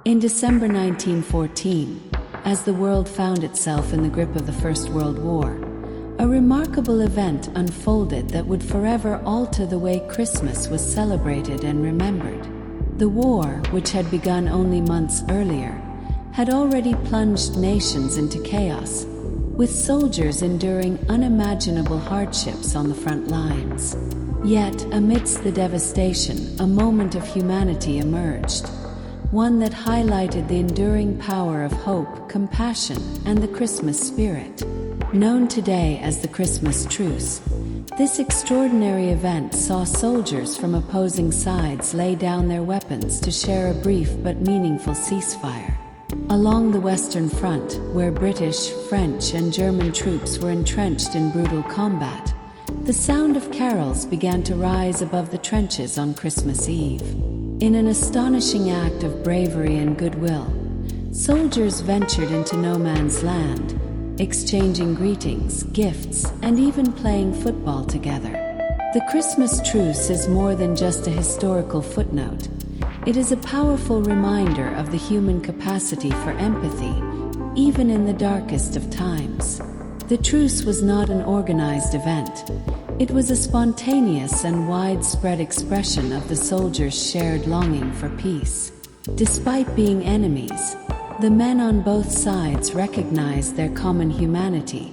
In December 1914, as the world found itself in the grip of the First World War, a remarkable event unfolded that would forever alter the way Christmas was celebrated and remembered. The war, which had begun only months earlier, had already plunged nations into chaos, with soldiers enduring unimaginable hardships on the front lines. Yet, amidst the devastation, a moment of humanity emerged, one that highlighted the enduring power of hope, compassion, and the Christmas spirit. Known today as the Christmas Truce, this extraordinary event saw soldiers from opposing sides lay down their weapons to share a brief but meaningful ceasefire. Along the Western Front, where British, French, and German troops were entrenched in brutal combat, the sound of carols began to rise above the trenches on Christmas Eve. In an astonishing act of bravery and goodwill, soldiers ventured into no man's land, exchanging greetings, gifts, and even playing football together. The Christmas truce is more than just a historical footnote. It is a powerful reminder of the human capacity for empathy, even in the darkest of times. The truce was not an organized event. It was a spontaneous and widespread expression of the soldiers' shared longing for peace. Despite being enemies, the men on both sides recognized their common humanity,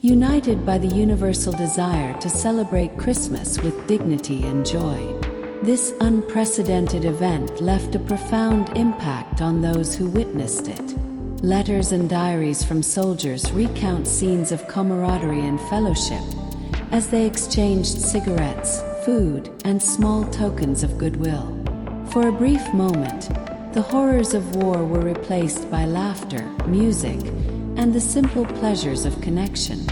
united by the universal desire to celebrate Christmas with dignity and joy. This unprecedented event left a profound impact on those who witnessed it. Letters and diaries from soldiers recount scenes of camaraderie and fellowship as they exchanged cigarettes, food, and small tokens of goodwill. For a brief moment, the horrors of war were replaced by laughter, music, and the simple pleasures of connection.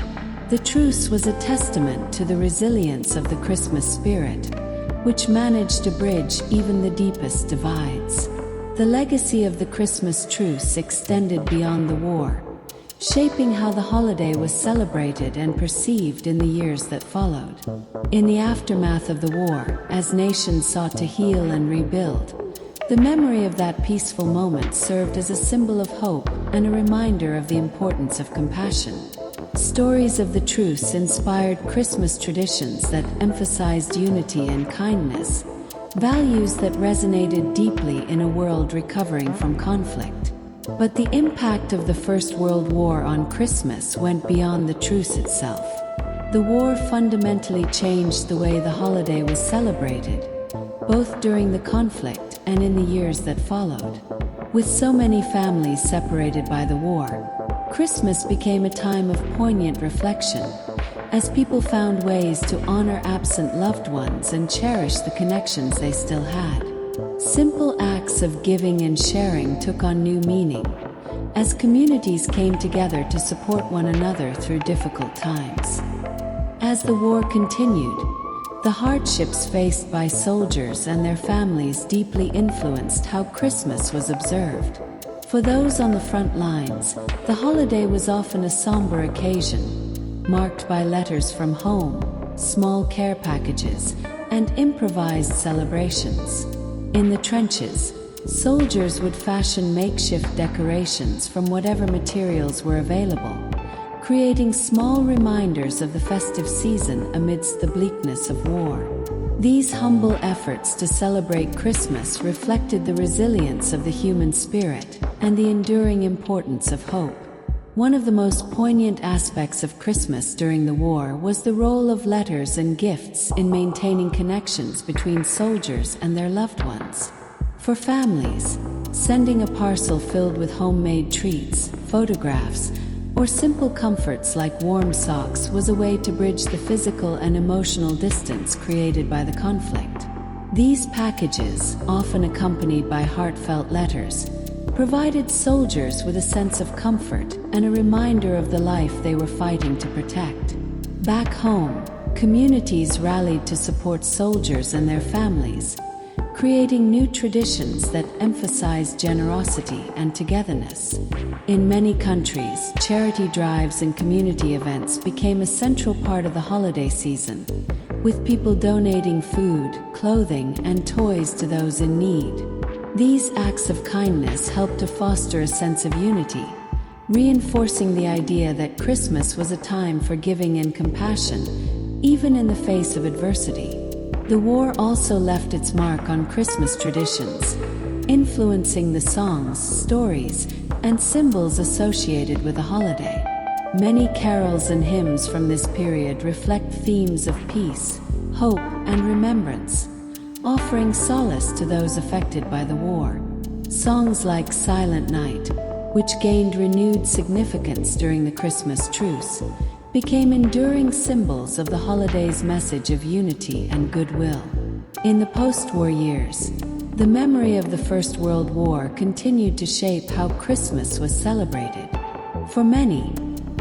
The truce was a testament to the resilience of the Christmas spirit, which managed to bridge even the deepest divides. The legacy of the Christmas truce extended beyond the war, shaping how the holiday was celebrated and perceived in the years that followed. In the aftermath of the war, as nations sought to heal and rebuild, the memory of that peaceful moment served as a symbol of hope and a reminder of the importance of compassion. Stories of the truce inspired Christmas traditions that emphasized unity and kindness, values that resonated deeply in a world recovering from conflict. But the impact of the First World War on Christmas went beyond the truce itself. The war fundamentally changed the way the holiday was celebrated, both during the conflict and in the years that followed. With so many families separated by the war, Christmas became a time of poignant reflection, as people found ways to honor absent loved ones and cherish the connections they still had. Simple acts of giving and sharing took on new meaning, as communities came together to support one another through difficult times. As the war continued, the hardships faced by soldiers and their families deeply influenced how Christmas was observed. For those on the front lines, the holiday was often a somber occasion, marked by letters from home, small care packages, and improvised celebrations. In the trenches, soldiers would fashion makeshift decorations from whatever materials were available, creating small reminders of the festive season amidst the bleakness of war. These humble efforts to celebrate Christmas reflected the resilience of the human spirit and the enduring importance of hope. One of the most poignant aspects of Christmas during the war was the role of letters and gifts in maintaining connections between soldiers and their loved ones. For families, sending a parcel filled with homemade treats, photographs, or simple comforts like warm socks was a way to bridge the physical and emotional distance created by the conflict. These packages, often accompanied by heartfelt letters, provided soldiers with a sense of comfort and a reminder of the life they were fighting to protect. Back home, communities rallied to support soldiers and their families, creating new traditions that emphasize generosity and togetherness. In many countries, charity drives and community events became a central part of the holiday season, with people donating food, clothing, and toys to those in need. These acts of kindness helped to foster a sense of unity, reinforcing the idea that Christmas was a time for giving and compassion, even in the face of adversity. The war also left its mark on Christmas traditions, influencing the songs, stories, and symbols associated with the holiday. Many carols and hymns from this period reflect themes of peace, hope, and remembrance, offering solace to those affected by the war. Songs like Silent Night, which gained renewed significance during the Christmas truce, became enduring symbols of the holiday's message of unity and goodwill. In the post-war years, the memory of the First World War continued to shape how Christmas was celebrated. For many,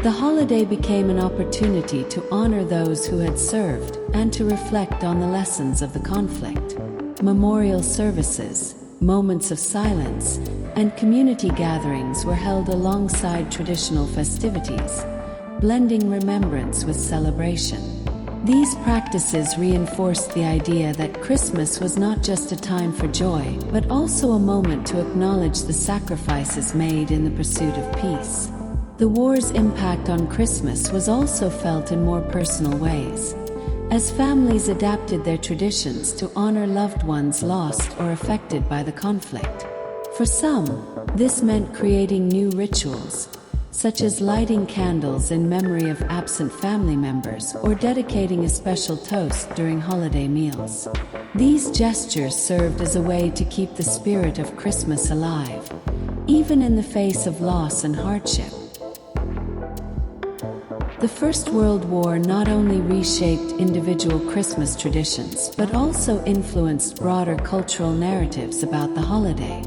the holiday became an opportunity to honor those who had served and to reflect on the lessons of the conflict. Memorial services, moments of silence, and community gatherings were held alongside traditional festivities, blending remembrance with celebration. These practices reinforced the idea that Christmas was not just a time for joy, but also a moment to acknowledge the sacrifices made in the pursuit of peace. The war's impact on Christmas was also felt in more personal ways, as families adapted their traditions to honor loved ones lost or affected by the conflict. For some, this meant creating new rituals, such as lighting candles in memory of absent family members or dedicating a special toast during holiday meals. These gestures served as a way to keep the spirit of Christmas alive, even in the face of loss and hardship. The First World War not only reshaped individual Christmas traditions, but also influenced broader cultural narratives about the holiday.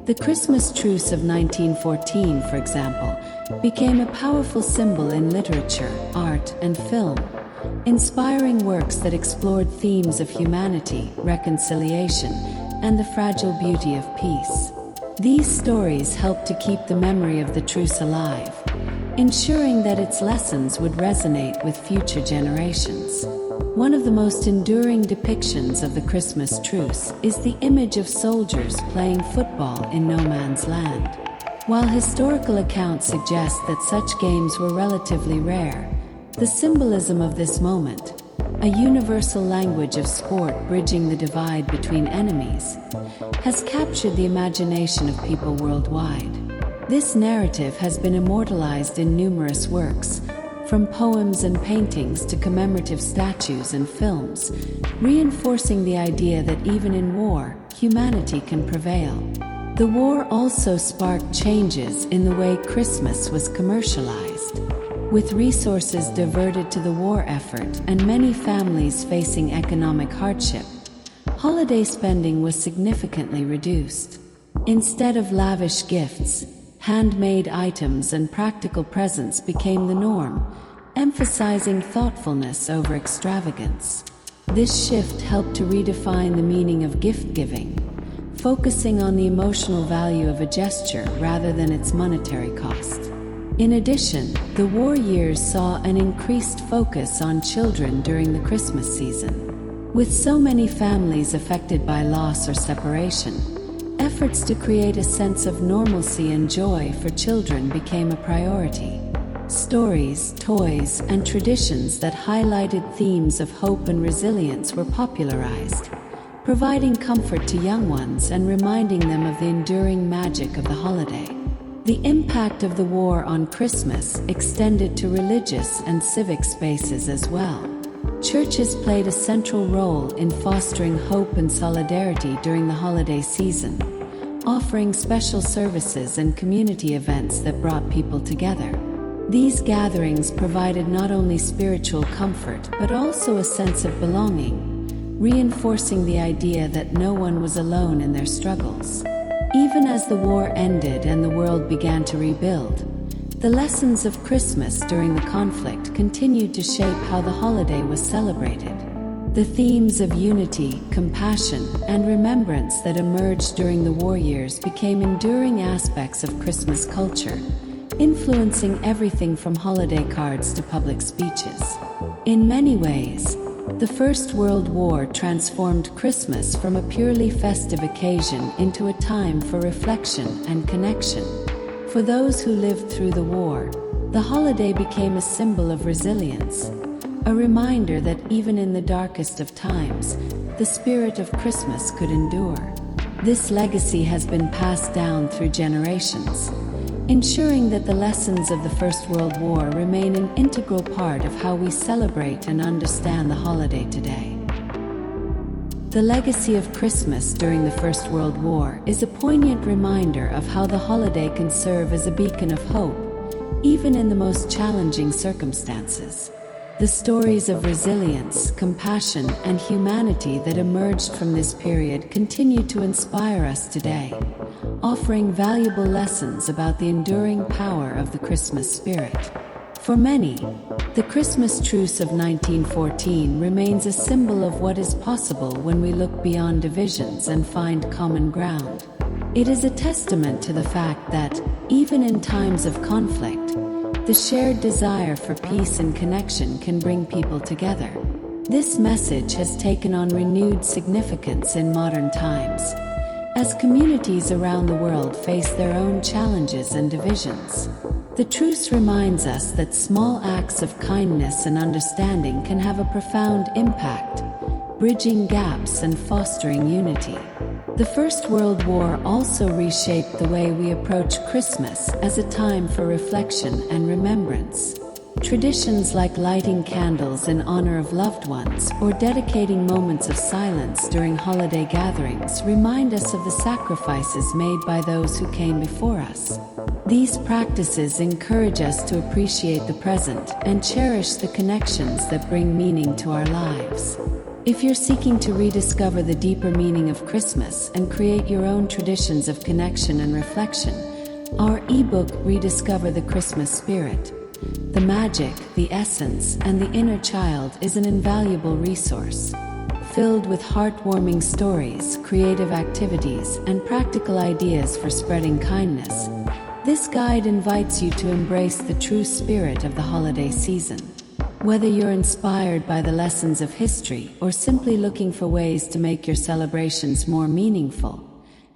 The Christmas truce of 1914, for example, became a powerful symbol in literature, art, and film, inspiring works that explored themes of humanity, reconciliation, and the fragile beauty of peace. These stories helped to keep the memory of the truce alive, ensuring that its lessons would resonate with future generations. One of the most enduring depictions of the Christmas truce is the image of soldiers playing football in no man's land. While historical accounts suggest that such games were relatively rare, the symbolism of this moment, a universal language of sport bridging the divide between enemies, has captured the imagination of people worldwide. This narrative has been immortalized in numerous works, from poems and paintings to commemorative statues and films, reinforcing the idea that even in war, humanity can prevail. The war also sparked changes in the way Christmas was commercialized. With resources diverted to the war effort and many families facing economic hardship, holiday spending was significantly reduced. Instead of lavish gifts, handmade items and practical presents became the norm, emphasizing thoughtfulness over extravagance. This shift helped to redefine the meaning of gift-giving, focusing on the emotional value of a gesture rather than its monetary cost. In addition, the war years saw an increased focus on children during the Christmas season. With so many families affected by loss or separation, efforts to create a sense of normalcy and joy for children became a priority. Stories, toys, and traditions that highlighted themes of hope and resilience were popularized, providing comfort to young ones and reminding them of the enduring magic of the holiday. The impact of the war on Christmas extended to religious and civic spaces as well. Churches played a central role in fostering hope and solidarity during the holiday season, offering special services and community events that brought people together. These gatherings provided not only spiritual comfort but also a sense of belonging, reinforcing the idea that no one was alone in their struggles. Even as the war ended and the world began to rebuild, the lessons of Christmas during the conflict continued to shape how the holiday was celebrated. The themes of unity, compassion, and remembrance that emerged during the war years became enduring aspects of Christmas culture, influencing everything from holiday cards to public speeches. In many ways, The First World War transformed Christmas from a purely festive occasion into a time for reflection and connection. For those who lived through the war, the holiday became a symbol of resilience, a reminder that even in the darkest of times, the spirit of Christmas could endure. This legacy has been passed down through generations, ensuring that the lessons of the First World War remain an integral part of how we celebrate and understand the holiday today. The legacy of Christmas during the First World War is a poignant reminder of how the holiday can serve as a beacon of hope, even in the most challenging circumstances. The stories of resilience, compassion, and humanity that emerged from this period continue to inspire us today, offering valuable lessons about the enduring power of the Christmas spirit. For many, the Christmas truce of 1914 remains a symbol of what is possible when we look beyond divisions and find common ground. It is a testament to the fact that, even in times of conflict, the shared desire for peace and connection can bring people together. This message has taken on renewed significance in modern times, as communities around the world face their own challenges and divisions. The truce reminds us that small acts of kindness and understanding can have a profound impact, bridging gaps and fostering unity. The First World War also reshaped the way we approach Christmas as a time for reflection and remembrance. Traditions like lighting candles in honor of loved ones or dedicating moments of silence during holiday gatherings remind us of the sacrifices made by those who came before us. These practices encourage us to appreciate the present and cherish the connections that bring meaning to our lives. If you're seeking to rediscover the deeper meaning of Christmas and create your own traditions of connection and reflection, our ebook Rediscover the Christmas Spirit, The Magic, the Essence, and the Inner Child is an invaluable resource. Filled with heartwarming stories, creative activities, and practical ideas for spreading kindness, this guide invites you to embrace the true spirit of the holiday season. Whether you're inspired by the lessons of history or simply looking for ways to make your celebrations more meaningful,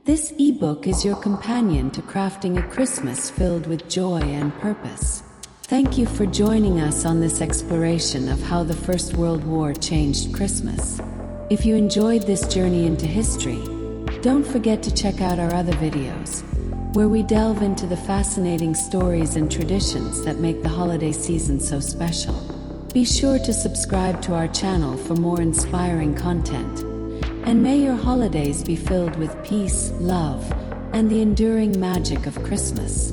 this ebook is your companion to crafting a Christmas filled with joy and purpose. Thank you for joining us on this exploration of how the First World War changed Christmas. If you enjoyed this journey into history, don't forget to check out our other videos, where we delve into the fascinating stories and traditions that make the holiday season so special. Be sure to subscribe to our channel for more inspiring content. And may your holidays be filled with peace, love, and the enduring magic of Christmas.